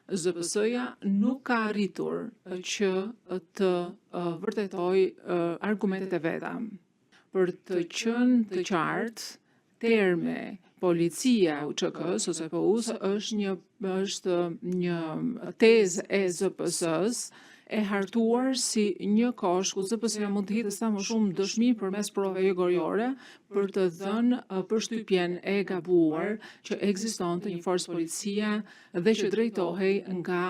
ZPS-ja nuk ka arritur që të vërtetoj argumentet e veta. Për të qenë të qartë, termi policia UÇK-s ose PU-s është një tezë e ZPS-s e hartuar si një kosh ku ZPS-ja mund të hitë sa më shumë dëshmi përmes provave jogoriore për të dhënë përshtypjen e gabuar që ekzistonte një forcë policia dhe që drejtohej nga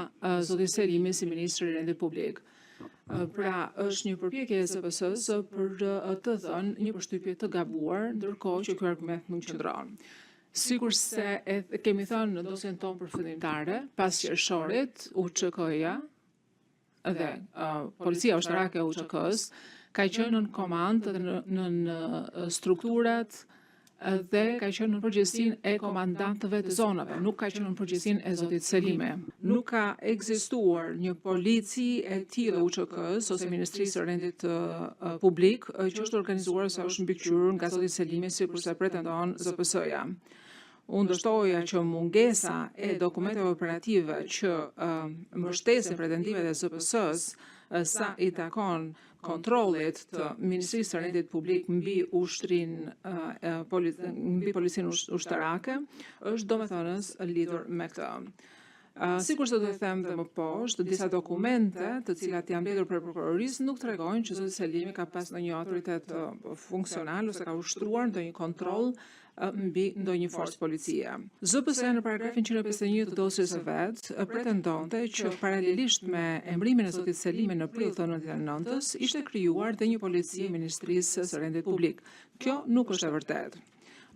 zoti Selimi si ministri i Rendit Publik. Pra, është një përpjekje e ZPS-s për të dhënë një përshtypje të gabuar, ndërkohë që ky argument nuk qëndron. Sikur se kemi thënë në dosjen tonë përfundimtare, pas qershorit, UÇK-ja dhe Policia Ushtarake e UÇK-s ka qenë në komandë dhe në strukturat dhe ka qenë në përgjegjësinë e komandantëve të zonave, nuk ka qenë në përgjegjësinë e zotit Selime. Nuk ka ekzistuar një polici e tillë UÇK-s ose Ministrisë së Rendit Publik që është organizuar ose është mbikëqyrur nga zoti Selimi sikurse pretendon ZPS-ja. Unë dështoja që mungesa e dokumenteve operative që mbështesin pretendimet e ZPS-s sa i takon kontrollit të Ministrisë së Rendit Publik mbi mbi policinë ushtarake është domethënës lidhur me këtë. Sikur se do të them dhe më poshtë, disa dokumente të cilat janë mbledhur për prokurorisë nuk tregojnë që zoti Selimi ka pas ndonjë autoritet funksional ose ka ushtruar ndonjë kontroll mbi ndonjë forcë policie. ZPS-ja në paragrafin 151 të dosjes së vet pretendonte që paralelisht me emrimin e zotit Selimi në prill të 99-s ishte krijuar dhe një polici e Ministrisë së Rendit Publik. Kjo nuk është e vërtetë.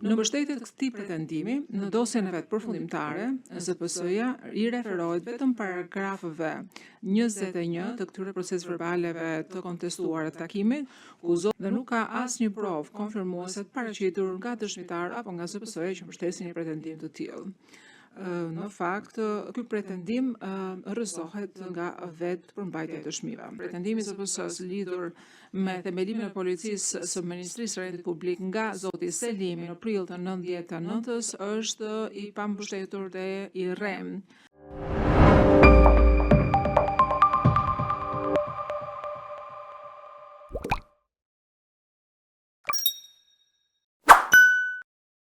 Në mbështetje të këtij pretendimi, në dosjen e vet përfundimtare, ZPS-ja i referohet vetëm paragrafeve 21 të këtyre proces verbaleve të kontestuara të takimit, dhe nuk ka asnjë provë konfirmuese të paraqitur nga dëshmitar apo nga ZPS-ja që mbështesin një pretendim të tillë. Në fakt, ky pretendim rrëzohet nga vetë përmbajtja e dëshmive. Pretendimi i ZPS-s lidhur me themelimin e policisë së Ministrisë së Rendit Publik nga zoti Selimi në prill të 99-s është i pambështetur dhe i rrem.